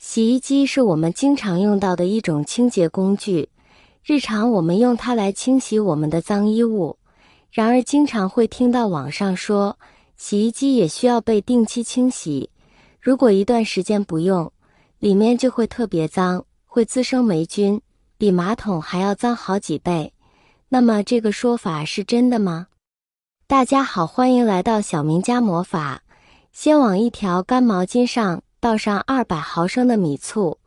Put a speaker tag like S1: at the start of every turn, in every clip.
S1: 洗衣机是我们经常用到的一种清洁工具，日常我们用它来清洗我们的脏衣物。然而经常会听到网上说，洗衣机也需要被定期清洗，如果一段时间不用，里面就会特别脏，会滋生霉菌，比马桶还要脏好几倍。那么这个说法是真的吗？大家好，欢迎来到小明家魔法。先往一条干毛巾上倒上200毫升的米醋，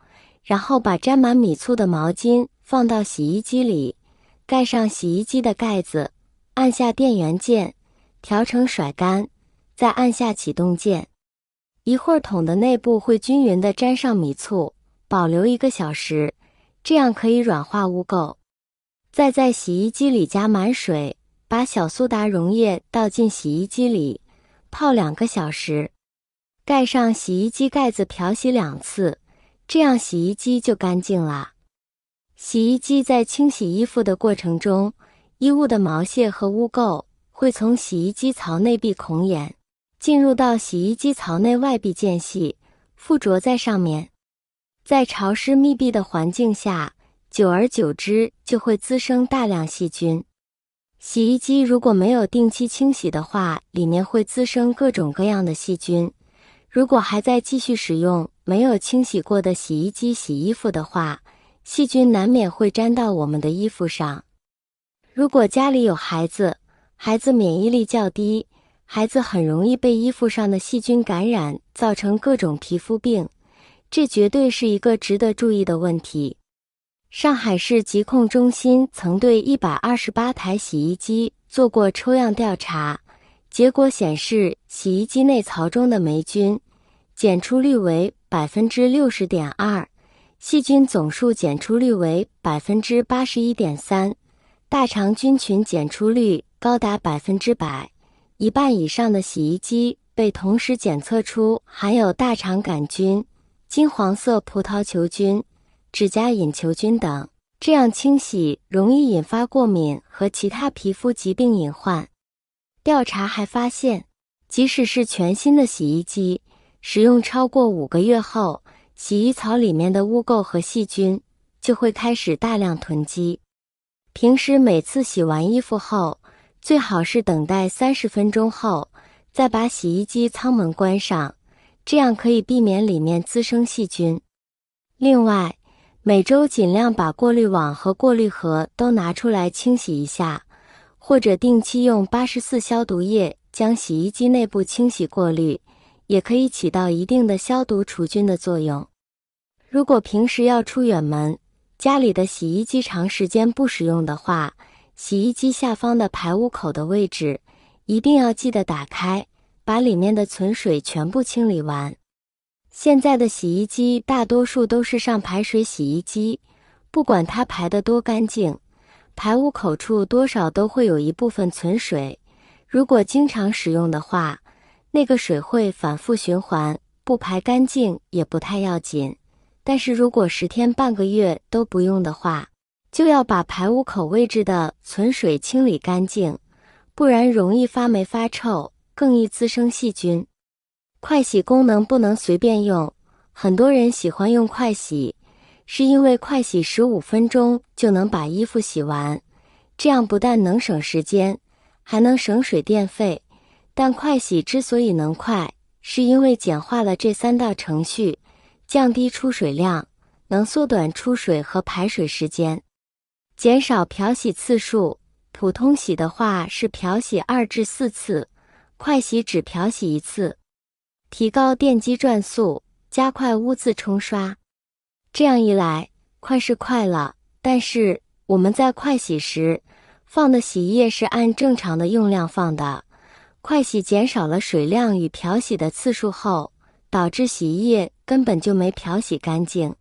S1: 然后把沾满米醋的毛巾放到洗衣机里，盖上洗衣机的盖子，按下电源键，调成甩干，再按下启动键。一会儿桶的内部会均匀地沾上米醋，保留1个小时，这样可以软化污垢。再在洗衣机里加满水，把小苏打溶液倒进洗衣机里，泡2个小时。盖上洗衣机盖子，漂洗2次，这样洗衣机就干净了。洗衣机在清洗衣服的过程中，衣物的毛屑和污垢会从洗衣机槽内壁孔眼进入到洗衣机槽内外壁间隙，附着在上面。在潮湿密闭的环境下，久而久之就会滋生大量细菌。洗衣机如果没有定期清洗的话，里面会滋生各种各样的细菌。如果还在继续使用没有清洗过的洗衣机洗衣服的话，细菌难免会沾到我们的衣服上。如果家里有孩子，孩子免疫力较低，孩子很容易被衣服上的细菌感染，造成各种皮肤病，这绝对是一个值得注意的问题。上海市疾控中心曾对128台洗衣机做过抽样调查，结果显示洗衣机内槽中的霉菌检出率为 60.2%， 细菌总数检出率为 81.3%， 大肠菌群检出率高达 100%， 一半以上的洗衣机被同时检测出含有大肠杆菌、金黄色葡萄球菌、指甲隐球菌等，这样清洗容易引发过敏和其他皮肤疾病隐患。调查还发现，即使是全新的洗衣机，使用超过5个月后，洗衣槽里面的污垢和细菌就会开始大量囤积。平时每次洗完衣服后，最好是等待30分钟后，再把洗衣机舱门关上，这样可以避免里面滋生细菌。另外，每周尽量把过滤网和过滤盒都拿出来清洗一下，或者定期用84消毒液将洗衣机内部清洗过滤，也可以起到一定的消毒除菌的作用。如果平时要出远门，家里的洗衣机长时间不使用的话，洗衣机下方的排污口的位置一定要记得打开，把里面的存水全部清理完。现在的洗衣机大多数都是上排水洗衣机，不管它排得多干净，排污口处多少都会有一部分存水。如果经常使用的话，那个水会反复循环，不排干净也不太要紧。但是如果10天半个月都不用的话，就要把排污口位置的存水清理干净，不然容易发霉发臭，更易滋生细菌。快洗功能不能随便用，很多人喜欢用快洗，是因为快洗15分钟就能把衣服洗完，这样不但能省时间，还能省水电费。但快洗之所以能快，是因为简化了这3道程序，降低出水量，能缩短出水和排水时间，减少漂洗次数。普通洗的话是漂洗2至4次，快洗只漂洗1次。提高电机转速，加快污渍冲刷。这样一来，快是快了，但是我们在快洗时放的洗衣液是按正常的用量放的，快洗减少了水量与漂洗的次数后，导致洗衣液根本就没漂洗干净。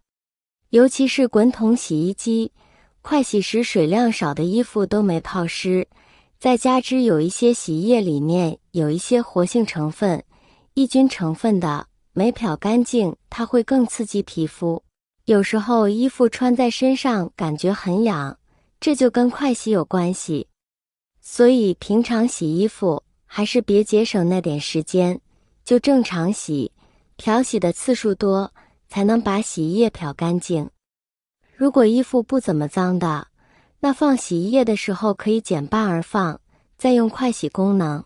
S1: 尤其是滚筒洗衣机，快洗时水量少的衣服都没泡湿，再加之有一些洗衣液里面有一些活性成分、抑菌成分的，没漂干净，它会更刺激皮肤。有时候衣服穿在身上感觉很痒，这就跟快洗有关系。所以平常洗衣服还是别节省那点时间，就正常洗，漂洗的次数多，才能把洗衣液漂干净。如果衣服不怎么脏的，那放洗衣液的时候可以减半而放，再用快洗功能。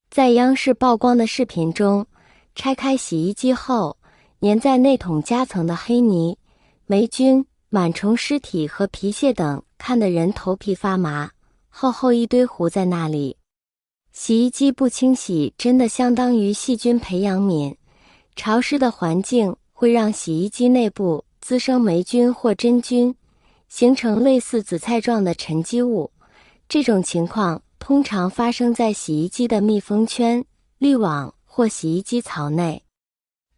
S1: 在央视曝光的视频中，拆开洗衣机后，粘在内桶夹层的黑泥、霉菌、螨虫尸体和皮屑等，看得人头皮发麻，厚厚一堆糊在那里。洗衣机不清洗真的相当于细菌培养皿，潮湿的环境会让洗衣机内部滋生霉菌或真菌，形成类似紫菜状的沉积物。这种情况通常发生在洗衣机的密封圈、滤网或洗衣机槽内。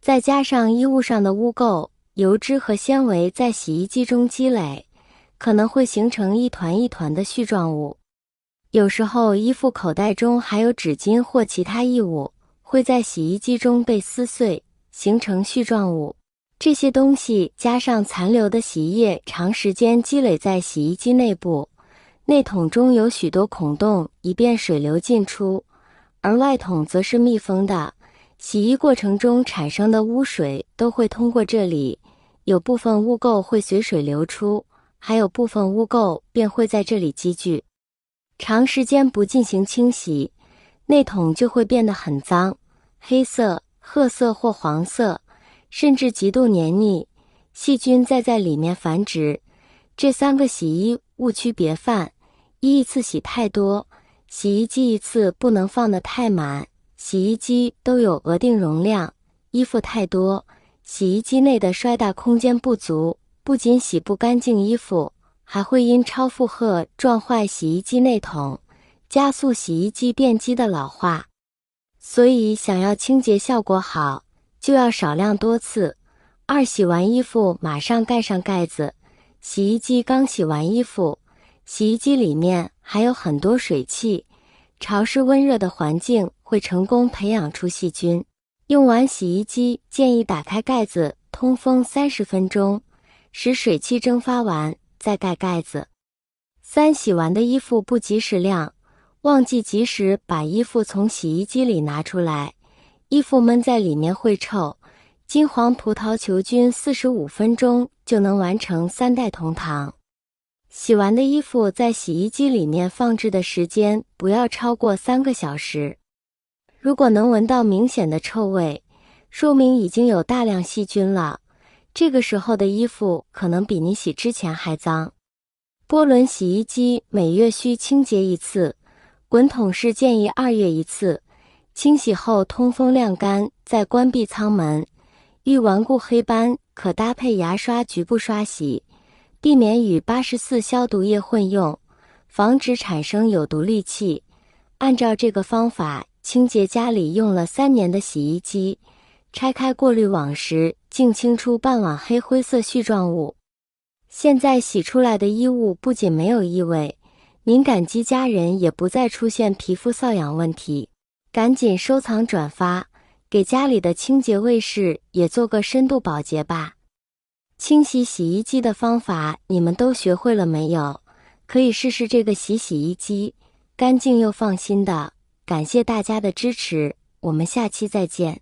S1: 再加上衣物上的污垢、油脂和纤维在洗衣机中积累，可能会形成一团一团的絮状物。有时候衣服口袋中还有纸巾或其他异物，会在洗衣机中被撕碎，形成絮状物。这些东西加上残留的洗衣液长时间积累在洗衣机内部，内桶中有许多孔洞，以便水流进出，而外桶则是密封的，洗衣过程中产生的污水都会通过这里，有部分污垢会随水流出，还有部分污垢便会在这里积聚。长时间不进行清洗，内桶就会变得很脏，黑色、褐色或黄色，甚至极度黏腻，细菌再在里面繁殖。这3个洗衣误区别犯：一次洗太多，洗衣机一次不能放得太满，洗衣机都有额定容量；衣服太多，洗衣机内的衰大空间不足，不仅洗不干净衣服，还会因超负荷撞坏洗衣机内桶，加速洗衣机电机的老化。所以想要清洁效果好，就要少量多次。2洗完衣服马上盖上盖子。洗衣机刚洗完衣服，洗衣机里面还有很多水汽，潮湿温热的环境会成功培养出细菌。用完洗衣机建议打开盖子通风30分钟，使水汽蒸发完再盖盖子。3洗完的衣服不及时晾，忘记及时把衣服从洗衣机里拿出来，衣服闷在里面会臭。金黄葡萄球菌45分钟就能完成3袋同糖。洗完的衣服在洗衣机里面放置的时间不要超过3个小时。如果能闻到明显的臭味，说明已经有大量细菌了，这个时候的衣服可能比你洗之前还脏。波轮洗衣机每月需清洁1次，滚筒式建议2月1次。清洗后通风晾干，再关闭舱门。遇顽固黑斑，可搭配牙刷局部刷洗，避免与84消毒液混用，防止产生有毒氯气。按照这个方法清洁家里用了3年的洗衣机，拆开过滤网时竟清出半网黑灰色絮状物。现在洗出来的衣物不仅没有异味，敏感肌家人也不再出现皮肤瘙痒问题。赶紧收藏转发，给家里的清洁卫士也做个深度保洁吧。清洗洗衣机的方法你们都学会了没有？可以试试这个洗衣机，干净又放心的。感谢大家的支持，我们下期再见。